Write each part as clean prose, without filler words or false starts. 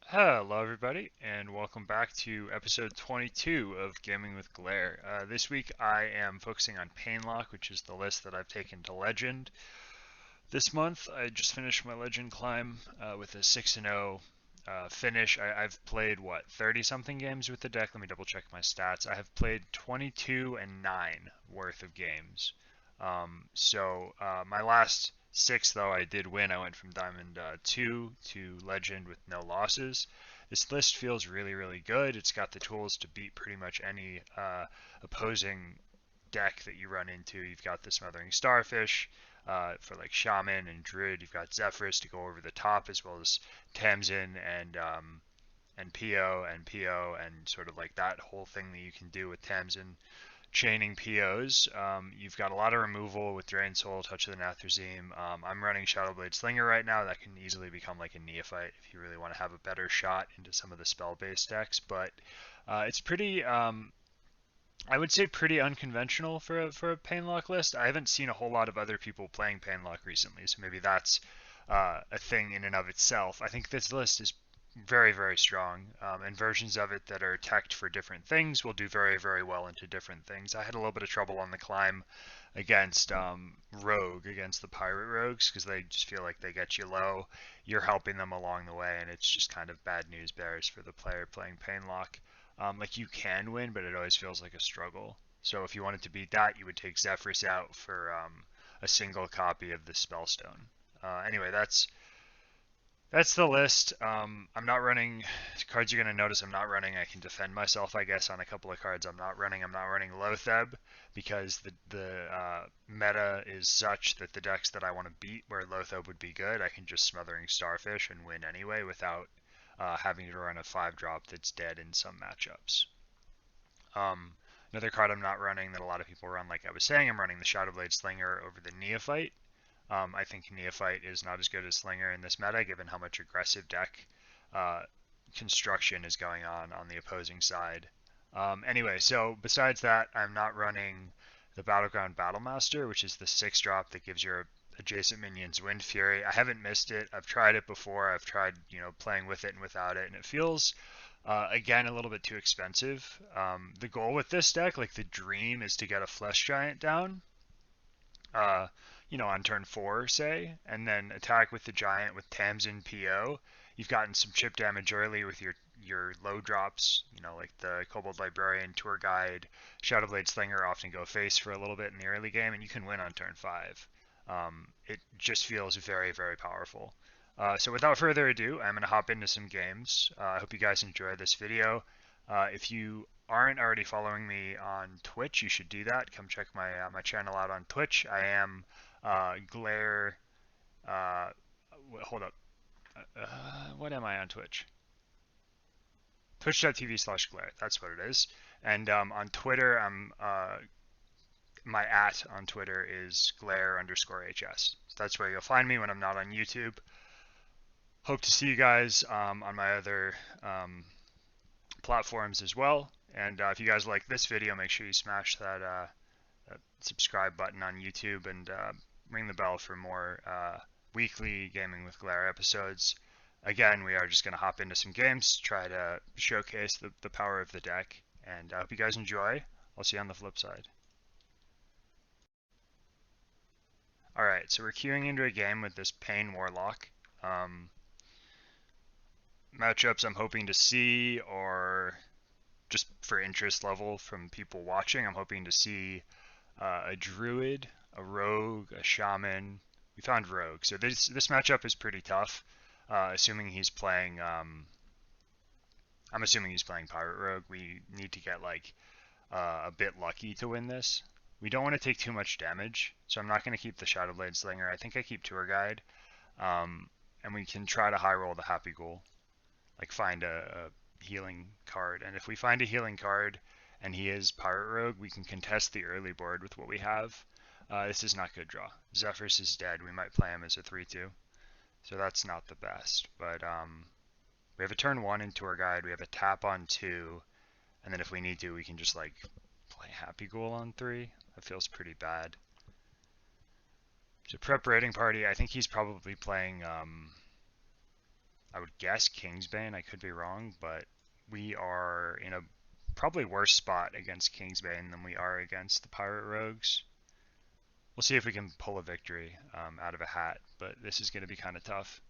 Hello, everybody, and welcome back to episode 22 of Gaming with Glare. This week I am focusing on Painlock, which is the list that I've taken to Legend. This month I just finished my Legend climb with a 6-0 finish. I've played, what, 30 something games with the deck? Let me double check my stats. I have played 22 and 9 worth of games. My last six, though, I did win. I went from Diamond 2 to Legend with no losses. This list feels really, really good. It's got the tools to beat pretty much any opposing deck that you run into. You've got the Smothering Starfish for like Shaman and Druid. You've got Zephrys to go over the top, as well as Tamsin and PO and sort of like that whole thing that you can do with Tamsin chaining POs. You've got a lot of removal with Drain Soul, Touch of the Nathrezim. I'm running Shadowblade Slinger right now. That can easily become like a Neophyte if you really want to have a better shot into some of the spell-based decks. But it's pretty, I would say, pretty unconventional for a Painlock list. I haven't seen a whole lot of other people playing Painlock recently, so maybe that's a thing in and of itself. I think this list is very, very strong, and versions of it that are teched for different things will do very, very well into different things. I had a little bit of trouble on the climb against Rogue, against the Pirate Rogues, because they just feel like they get you low. You're helping them along the way, and it's just kind of bad news bears for the player playing Painlock. Like you can win, but it always feels like a struggle. So if you wanted to beat that, you would take Zephrys out for a single copy of the Spellstone. Anyway, that's the list. I'm not running cards. You're going to notice I'm not running. I can defend myself, I guess, on a couple of cards. I'm not running. Lotheb because the meta is such that the decks that I want to beat, where Lotheb would be good, I can just Smothering Starfish and win anyway without having to run a 5-drop that's dead in some matchups. Another card I'm not running that a lot of people run, like I was saying, I'm running the Shadowblade Slinger over the Neophyte. I think Neophyte is not as good as Slinger in this meta, given how much aggressive deck uh, construction is going on the opposing side. Anyway, so besides that, I'm not running the Battleground Battlemaster, which is the 6-drop that gives your adjacent minions Wind Fury. I haven't missed it. I've tried it before. I've tried, playing with it and without it, and it feels, again, a little bit too expensive. The goal with this deck, like the dream, is to get a Flesh Giant down. Uh, on turn 4, say, and then attack with the giant with Tamsin PO. You've gotten some chip damage early with your low drops, like the Kobold Librarian, Tour Guide, Shadowblade Slinger often go face for a little bit in the early game, and you can win on turn 5. It just feels very, very powerful. So without further ado, I'm going to hop into some games. I hope you guys enjoy this video. If you aren't already following me on Twitch, you should do that. Come check my channel out on Twitch. I am Glare. Uh, Hold up. What am I on Twitch? Twitch.tv/Glare. That's what it is. And on Twitter, my on Twitter is Glare_HS. So that's where you'll find me when I'm not on YouTube. Hope to see you guys on my other platforms as well. And if you guys like this video, make sure you smash that subscribe button on YouTube and ring the bell for more weekly Gaming with Glare episodes. Again, we are just going to hop into some games, try to showcase the power of the deck, and I hope you guys enjoy. I'll see you on the flip side. Alright, so we're queuing into a game with this Pain Warlock. Matchups I'm hoping to see, or just for interest level from people watching, I'm hoping to see a Druid, a Rogue, a Shaman. We found Rogue, so this matchup is pretty tough. Assuming he's playing, I'm assuming he's playing Pirate Rogue. We need to get like a bit lucky to win this. We don't want to take too much damage, so I'm not going to keep the Shadowblade Slinger. I think I keep Tour Guide, and we can try to high roll the Happy Ghoul, like find a healing card. And if we find a healing card and he is Pirate Rogue, we can contest the early board with what we have. This is not good draw. Zephrys is dead. We might play him as a 3-2. So that's not the best. But we have a turn 1 in Tour Guide. We have a tap on 2. And then if we need to, we can just like play Happy Ghoul on 3. That feels pretty bad. So prep raiding party, I think he's probably playing I would guess Kingsbane. I could be wrong, but we are in a probably worse spot against Kingsbane than we are against the Pirate Rogues. We'll see if we can pull a victory out of a hat, but this is going to be kind of tough.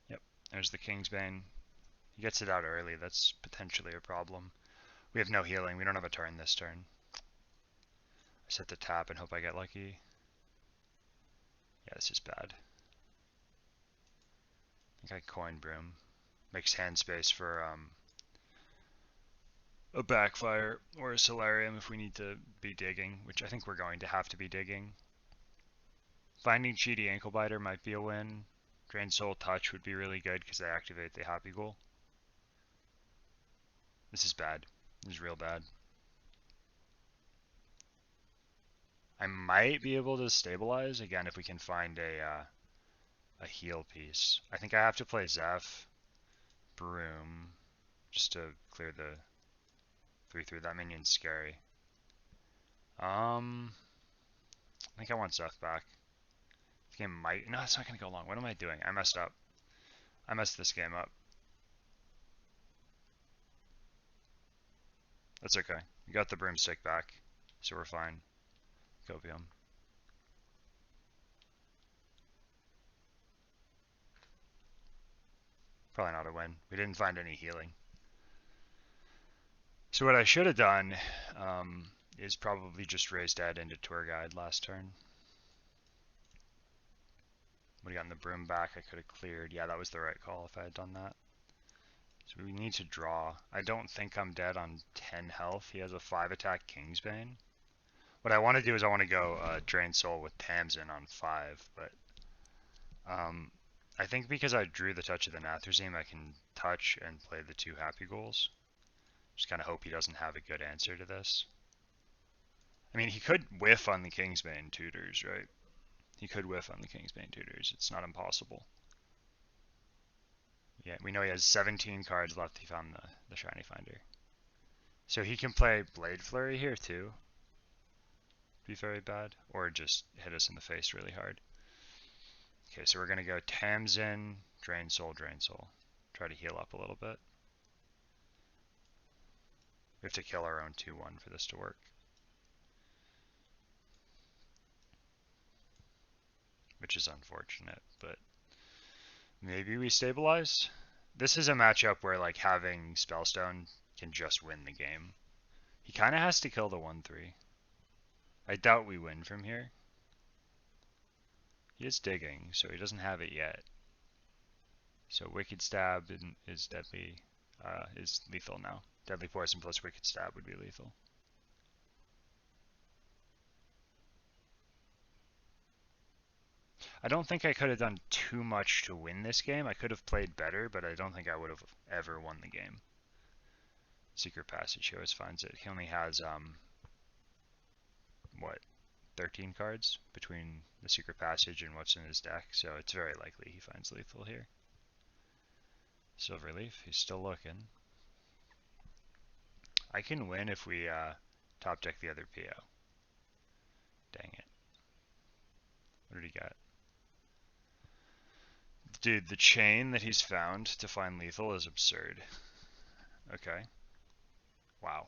Yep, there's the Kingsbane. He gets it out early. That's potentially a problem. We have no healing. We don't have a turn this turn. I set the tap and hope I get lucky. Yeah, this is bad. I think I coin Broom. Makes hand space for a backfire or a Solarium if we need to be digging, which I think we're going to have to be digging. Finding Cheaty Anklebiter might be a win. Drain Soul Touch would be really good because they activate the Happy Goal. This is bad. This is real bad. I might be able to stabilize again if we can find a heal piece. I think I have to play Zeph, Broom, just to clear the 3/3. That minion's scary. I think I want Zeph back. This game might... No, it's not going to go long. What am I doing? I messed up. I messed this game up. That's okay. We got the broomstick back, so we're fine. Copium. Probably not a win. We didn't find any healing. So what I should have done is probably just raise dead into Tour Guide last turn. Would have gotten the broom back. I could have cleared. Yeah, that was the right call if I had done that. So we need to draw. I don't think I'm dead on 10 health. He has a 5 attack Kingsbane. What I want to do is I want to go Drain Soul with Tamsin on 5, but I think because I drew the Touch of the Nathrezim, I can touch and play the 2 Happy Goals. Just kind of hope he doesn't have a good answer to this. I mean, he could whiff on the Kingsbane Tutors, right? He could whiff on the Kingsbane Tutors. It's not impossible. Yeah, we know he has 17 cards left. He found the Shiny Finder. So he can play Blade Flurry here too. Be very bad. Or just hit us in the face really hard. Okay, so we're going to go Tamsin, Drain Soul, Drain Soul. Try to heal up a little bit. We have to kill our own 2/1 for this to work. Which is unfortunate, but maybe we stabilize? This is a matchup where like having Spellstone can just win the game. He kind of has to kill the 1/3. I doubt we win from here. He is digging, so he doesn't have it yet. So Wicked Stab is deadly, is lethal now. Deadly Poison plus Wicked Stab would be lethal. I don't think I could have done too much to win this game. I could have played better, but I don't think I would have ever won the game. Secret Passage, he always finds it. He only has, what, 13 cards between the Secret Passage and what's in his deck, so it's very likely he finds lethal here. Silverleaf, he's still looking. I can win if we top deck the other PO. Dang it. What did he get? Dude, the chain that he's found to find lethal is absurd. Okay. Wow.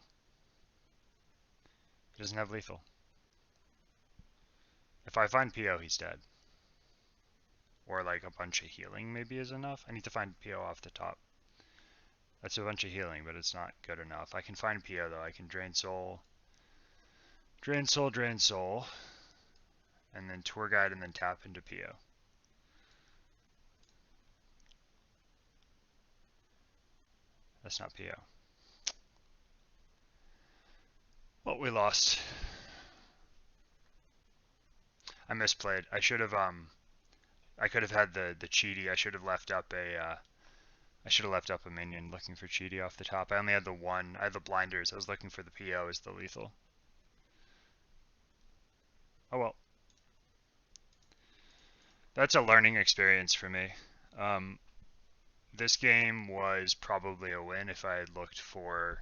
He doesn't have lethal. If I find PO, he's dead. Or like a bunch of healing maybe is enough. I need to find PO off the top. That's a bunch of healing, but it's not good enough. I can find PO though. I can Drain Soul. Drain Soul, Drain Soul. And then Tour Guide and then tap into PO. That's not PO. Well, we lost. I misplayed. I should have I could have had the Cheaty. I should have left up a minion looking for Cheaty off the top. I only had the one. I had the blinders. I was looking for the PO as the lethal. Oh well. That's a learning experience for me. This game was probably a win if I had looked for,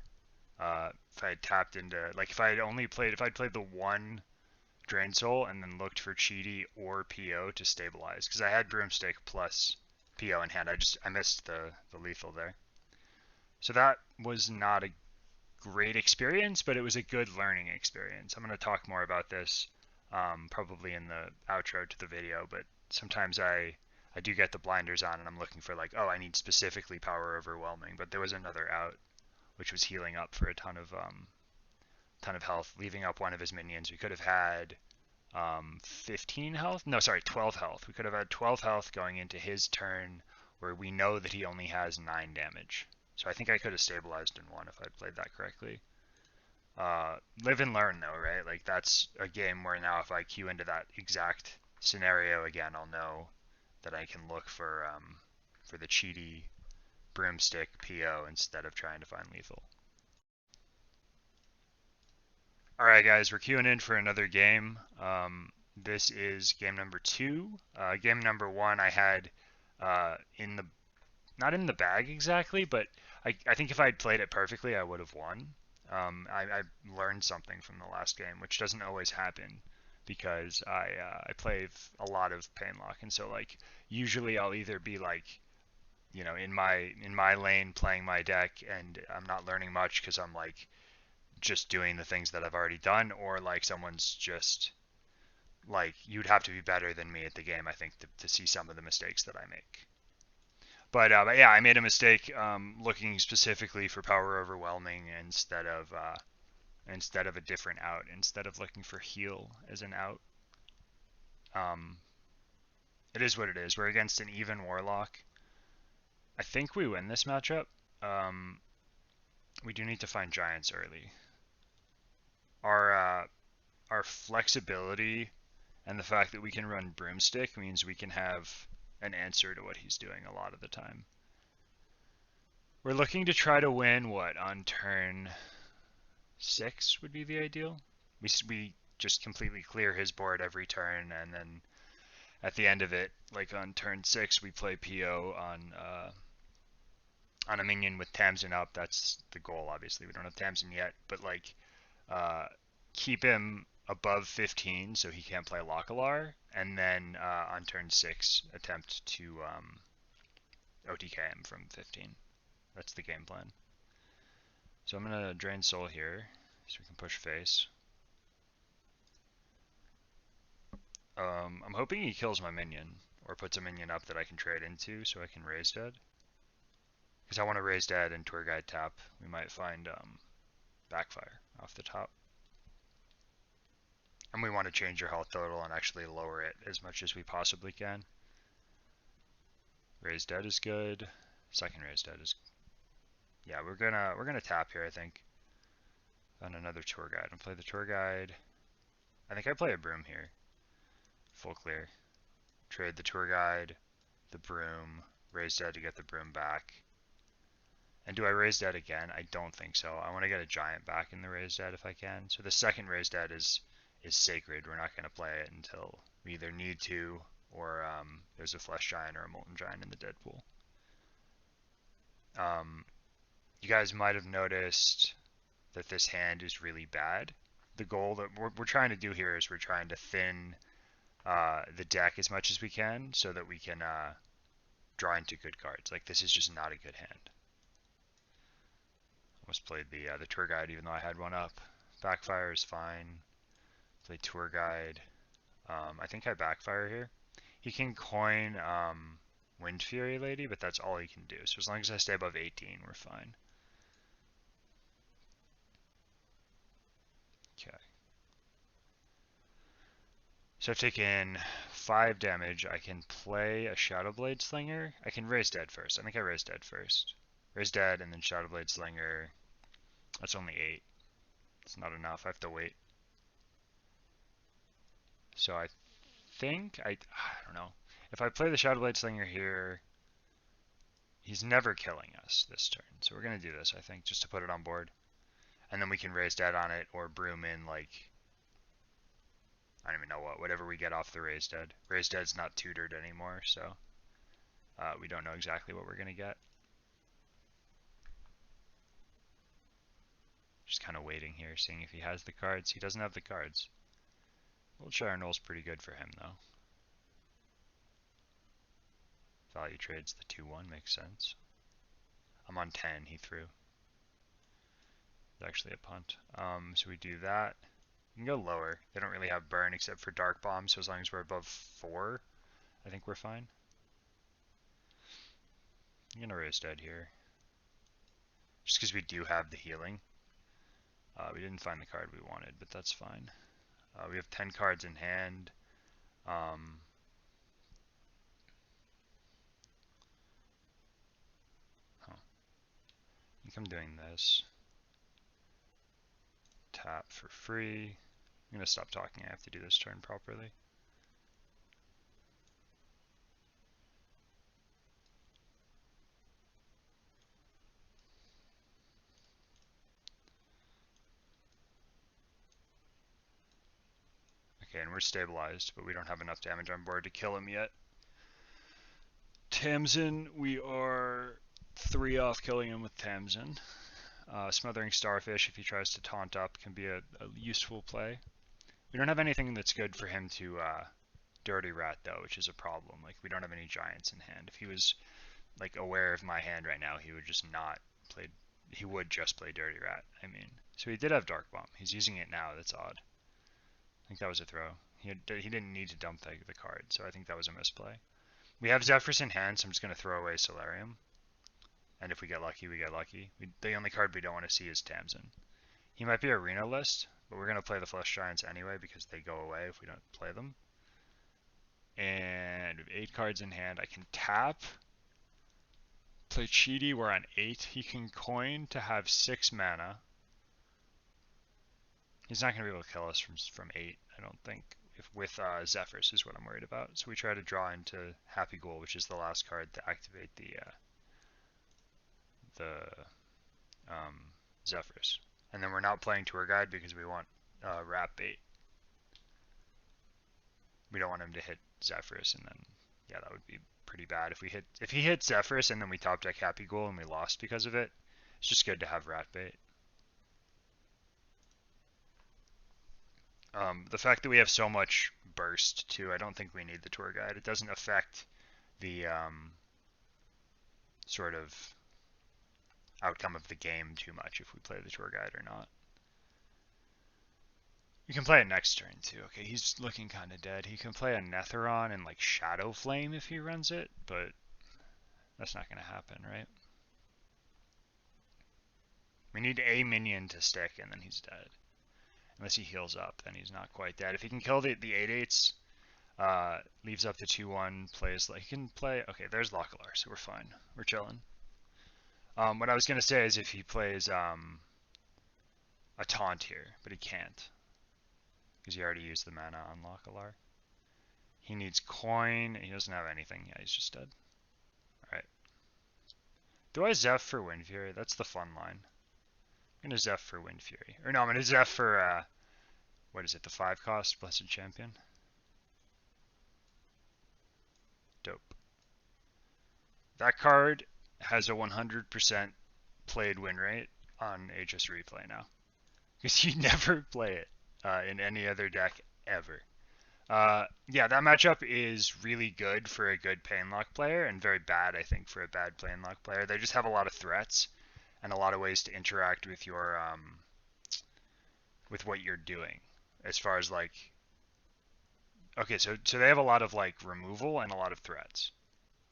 if I had tapped into, like if I had played the one Drain Soul and then looked for Cheaty or PO to stabilize because I had Broomstick plus PO in hand. I missed the lethal there. So that was not a great experience, but it was a good learning experience. I'm going to talk more about this probably in the outro to the video, but sometimes I do get the blinders on and I'm looking for like, oh, I need specifically power overwhelming, but there was another out which was healing up for a ton of health, leaving up one of his minions. We could have had 15 health. No, sorry, 12 health. We could have had 12 health going into his turn where we know that he only has 9 damage. So I think I could have stabilized in one if I'd played that correctly. Live and learn though, right? Like that's a game where now if I queue into that exact scenario again, I'll know that I can look for the cheaty broomstick PO instead of trying to find lethal. Alright guys, we're queuing in for another game. This is game number 2. Game number 1 I had not in the bag exactly, but I think if I had played it perfectly, I would have won. I learned something from the last game, which doesn't always happen because I play a lot of Painlock, and so like usually I'll either be like, you know, in my lane playing my deck, and I'm not learning much because I'm like just doing the things that I've already done, or like someone's just like, you'd have to be better than me at the game, I think, to see some of the mistakes that I make. But yeah, I made a mistake looking specifically for power overwhelming instead of a different out. Instead of looking for heal as an out, it is what it is. We're against an even Warlock. I think we win this matchup. We do need to find giants early. Our flexibility and the fact that we can run broomstick means we can have an answer to what he's doing a lot of the time. We're looking to try to win, what, on turn 6 would be the ideal? We just completely clear his board every turn, and then at the end of it, like on turn 6, we play PO on a minion with Tamsin up. That's the goal, obviously. We don't have Tamsin yet, but like keep him above 15 so he can't play Lockalar, and then on turn 6 attempt to OTK him from 15. That's the game plan. So I'm going to drain soul here so we can push face. I'm hoping he kills my minion or puts a minion up that I can trade into so I can raise dead. Because I want to raise dead and tour guide tap. We might find backfire off the top. And we want to change your health total and actually lower it as much as we possibly can. Raise dead is good. Second raise dead is, yeah, we're gonna tap here, I think. On another tour guide. And play the tour guide. I think I play a broom here. Full clear. Trade the tour guide, the broom, raise dead to get the broom back. And do I raise dead again? I don't think so. I want to get a giant back in the raise dead if I can. So the second raise dead is sacred. We're not going to play it until we either need to or there's a flesh giant or a molten giant in the dead pool. You guys might have noticed that this hand is really bad. The goal that we're trying to do here is we're trying to thin the deck as much as we can so that we can draw into good cards. Like, this is just not a good hand. Almost played the tour guide even though I had one up. Backfire is fine. Play tour guide. I think I backfire here. He can coin Wind Fury Lady, but that's all he can do. So as long as I stay above 18, we're fine. Okay. So I've taken 5 damage. I can play a Shadowblade Slinger. I can raise dead first. I think I raise dead first. Raise dead and then Shadowblade Slinger. That's only 8. It's not enough. I have to wait. So I think I don't know. If I play the Shadowblade Slinger here, he's never killing us this turn. So we're gonna do this, I think, just to put it on board. And then we can raise dead on it or broom in, like, I don't even know whatever we get off the raise dead. Raise dead's not tutored anymore, so we don't know exactly what we're gonna get. Just kind of waiting here, seeing if he has the cards. He doesn't have the cards. We'll Wiltshire Knoll's pretty good for him, though. Value trades the 2-1, makes sense. I'm on 10, he threw. It's actually a punt. So we do that. You can go lower. They don't really have burn except for Dark Bomb, so as long as we're above 4, I think we're fine. I'm gonna raise dead here. Just because we do have the healing. We didn't find the card we wanted, but that's fine. We have 10 cards in hand. I think I'm doing this. Tap for free. I'm gonna stop talking. I have to do this turn properly. Okay, and we're stabilized, but we don't have enough damage on board to kill him yet. Tamsin, we are 3 off killing him with Tamsin. Smothering Starfish, if he tries to taunt up, can be a useful play. We don't have anything that's good for him to Dirty Rat, though, which is a problem. Like, we don't have any giants in hand. If he was, like, aware of my hand right now, he would just not play... He would just play Dirty Rat, I mean. So he did have Dark Bomb. He's using it now. That's odd. I think that was a throw. He didn't need to dump the card, so I think that was a misplay. We have Zephrys in hand, so I'm just going to throw away Solarium. And if we get lucky, we get lucky. The only card we don't want to see is Tamsin. He might be Arena list, but we're going to play the Flesh Giants anyway because they go away if we don't play them. And we have 8 cards in hand. I can tap. Play Cheaty, we're on 8. He can coin to have 6 mana. He's not going to be able to kill us from 8, I don't think. With Zephrys is what I'm worried about. So we try to draw into Happy Ghoul, which is the last card to activate the Zephrys. And then we're not playing Tour Guide because we want Rat Bait. We don't want him to hit Zephrys, and then yeah, that would be pretty bad if he hit Zephrys and then we top deck Happy Ghoul and we lost because of it. It's just good to have Rat Bait. The fact that we have so much burst too, I don't think we need the Tour Guide. It doesn't affect the sort of outcome of the game too much if we play the Tour Guide or not. We can play it next turn too. Okay, he's looking kind of dead. He can play a Netheron and like Shadow Flame if he runs it, but that's not going to happen, right? We need a minion to stick and then he's dead. Unless he heals up, then he's not quite dead. If he can kill the 8/8s, leaves up the 2/1, plays like he can play. Okay, there's Localar, so we're fine. We're chilling. What I was gonna say is if he plays a taunt here, but he can't because he already used the mana on Localar. He needs coin. He doesn't have anything. Yeah, he's just dead. All right. Do I Zeph for Wind Fury? That's the fun line. I'm gonna Zeph for Wind Fury, or no, I'm gonna Zeph for what is it? The 5 cost Blessed Champion. Dope. That card has a 100% played win rate on HS Replay now. Because you never play it in any other deck ever. Yeah, that matchup is really good for a good Painlock player and very bad, I think, for a bad Painlock player. They just have a lot of threats and a lot of ways to interact with your with what you're doing. As far as like, okay, so they have a lot of like removal and a lot of threats.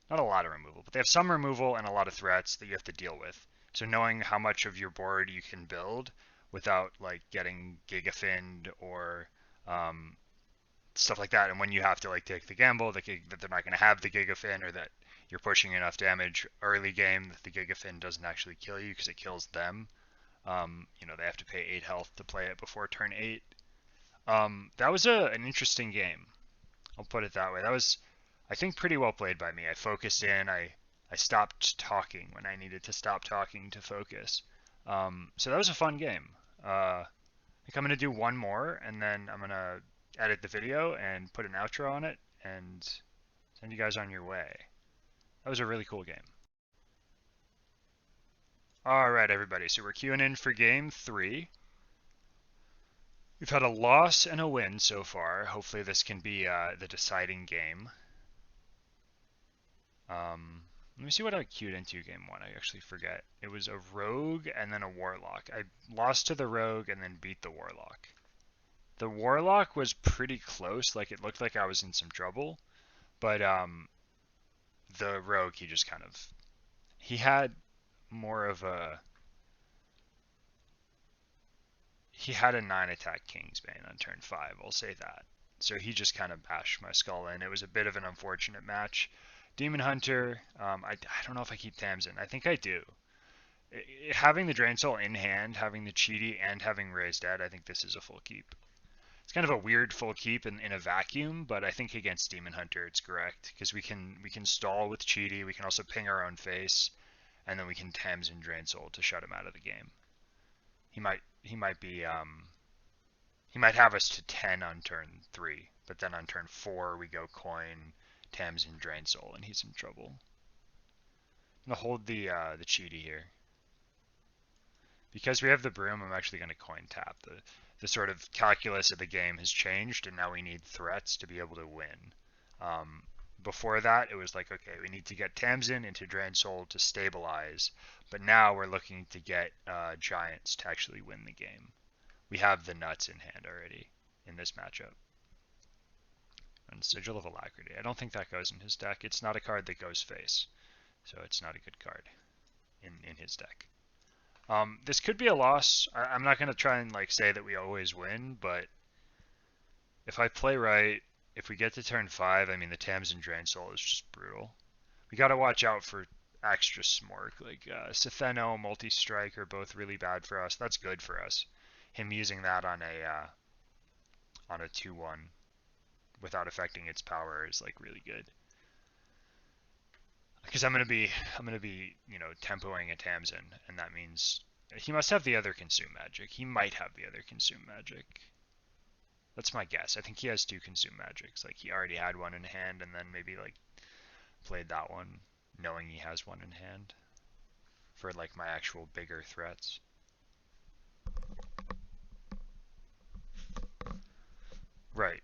Not a lot of removal, but they have some removal and a lot of threats that you have to deal with. So knowing how much of your board you can build without like getting gigafinned or stuff like that, and when you have to like take the gamble that they're not going to have the gigafin or that you're pushing enough damage early game that the gigafin doesn't actually kill you because it kills them. You know, they have to pay 8 health to play it before turn 8. That was an interesting game. I'll put it that way. That was, I think, pretty well played by me. I focused in. I stopped talking when I needed to stop talking to focus. So that was a fun game. I think I'm going to do one more, and then I'm going to edit the video and put an outro on it and send you guys on your way. That was a really cool game. Alright, everybody. So we're queuing in for game 3. We've had a loss and a win so far. Hopefully this can be the deciding game. Let me see what I queued into game one. I actually forget. It was a rogue and then a warlock. I lost to the rogue and then beat the warlock. The warlock was pretty close. Like, it looked like I was in some trouble. But the rogue, he just kind of... He had more of a... He had a 9 attack Kingsbane on turn 5, I'll say that. So he just kind of bashed my skull in. It was a bit of an unfortunate match. Demon Hunter, I don't know if I keep Tamsin. I think I do. Having the Drain Soul in hand, having the Cheaty, and having Raised Dead, I think this is a full keep. It's kind of a weird full keep in a vacuum, but I think against Demon Hunter it's correct, because we can stall with Cheaty, we can also ping our own face, and then we can Tamsin Drain Soul to shut him out of the game. He might have us to 10 on turn 3, but then on turn 4 we go coin, Tamsin Drain Soul, and he's in trouble. I'm gonna hold the Cheaty here. Because we have the broom, I'm actually gonna coin tap. The sort of calculus of the game has changed, and now we need threats to be able to win. Before that, it was like, okay, we need to get Tamsin into Drain Soul to stabilize, but now we're looking to get Giants to actually win the game. We have the nuts in hand already in this matchup. And Sigil of Alacrity. I don't think that goes in his deck. It's not a card that goes face, so it's not a good card in his deck. This could be a loss. I'm not going to try and like say that we always win, but if I play right, if we get to turn 5, I mean the Tamsin Drain Soul is just brutal. We got to watch out for extra smork. Like Sitheno, Multi-Strike are both really bad for us. That's good for us. Him using that on a 2/1 without affecting its power is like really good. Because I'm gonna be tempoing a Tamsin, and that means he must have the other Consume Magic. He might have the other Consume Magic. That's my guess. I think he has 2 Consume Magics. Like, he already had one in hand, and then maybe like played that one, knowing he has one in hand for like my actual bigger threats. Right.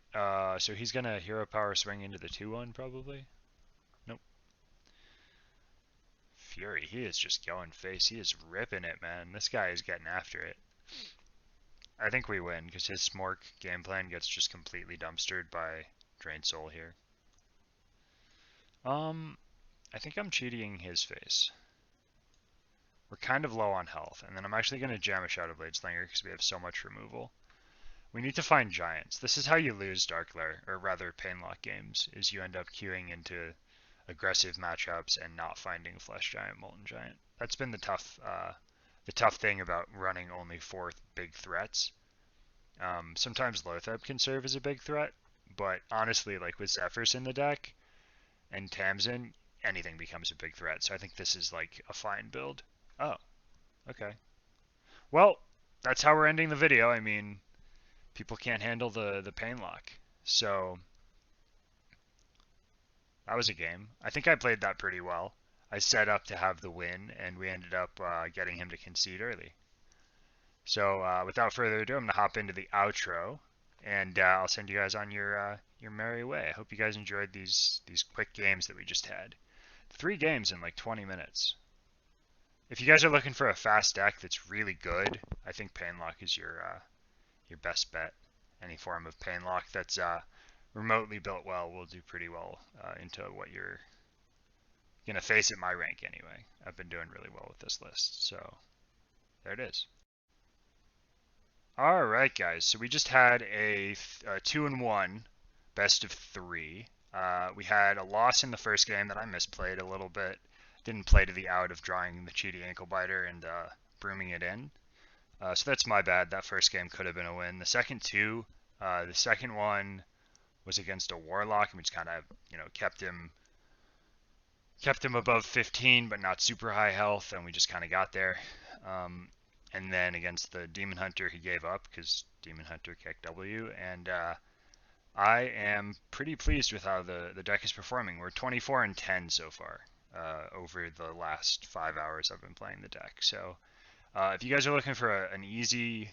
So he's gonna Hero Power swing into the 2/1 probably. Nope. Fury, he is just going face. He is ripping it, man. This guy is getting after it. I think we win because his Smork game plan gets just completely dumpstered by Drain Soul here. I think I'm cheating his face. We're kind of low on health, and then I'm actually going to jam a Shadow Blade Slinger because we have so much removal. We need to find Giants. This is how you lose Dark Lair, or rather Painlock games, is you end up queuing into aggressive matchups and not finding Flesh Giant, Molten Giant. That's been the tough thing about running only 4 big threats. Sometimes Lotheb can serve as a big threat, but honestly, like with Zephyrs in the deck and Tamsin, anything becomes a big threat. So I think this is like a fine build. Oh, okay. Well, that's how we're ending the video. I mean, people can't handle the Painlock. So that was a game. I think I played that pretty well. I set up to have the win, and we ended up getting him to concede early. So without further ado, I'm going to hop into the outro, and I'll send you guys on your merry way. I hope you guys enjoyed these quick games that we just had. 3 games in like 20 minutes. If you guys are looking for a fast deck that's really good, I think Painlock is your best bet. Any form of Painlock that's remotely built well will do pretty well into what you're going to face at my rank anyway. I've been doing really well with this list, so there it is. Alright guys, so we just had a 2-1 best of 3. We had a loss in the first game that I misplayed a little bit. Didn't play to the out of drawing the Cheaty Ankle Biter and brooming it in. So that's my bad. That first game could have been a win. The second 2, the second one was against a Warlock, and we just kind of, kept him above 15, but not super high health, and we just kind of got there. And then against the Demon Hunter, he gave up because Demon Hunter kicked W, and I am pretty pleased with how the deck is performing. We're 24-10 so far over the last 5 hours I've been playing the deck. So if you guys are looking for an easy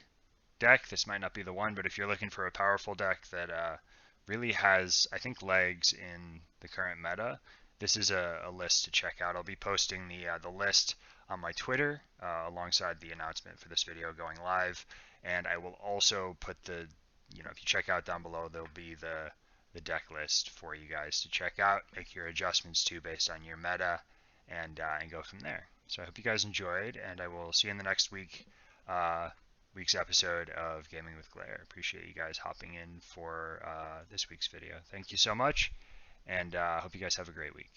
deck, this might not be the one, but if you're looking for a powerful deck that really has, I think, legs in the current meta, this is a list to check out. I'll be posting the list on my Twitter alongside the announcement for this video going live, and I will also put the, if you check out down below, there'll be the deck list for you guys to check out, make your adjustments to based on your meta, and go from there. So I hope you guys enjoyed, and I will see you in the next week's episode of Gaming with Glare. Appreciate you guys hopping in for this week's video. Thank you so much, and hope you guys have a great week.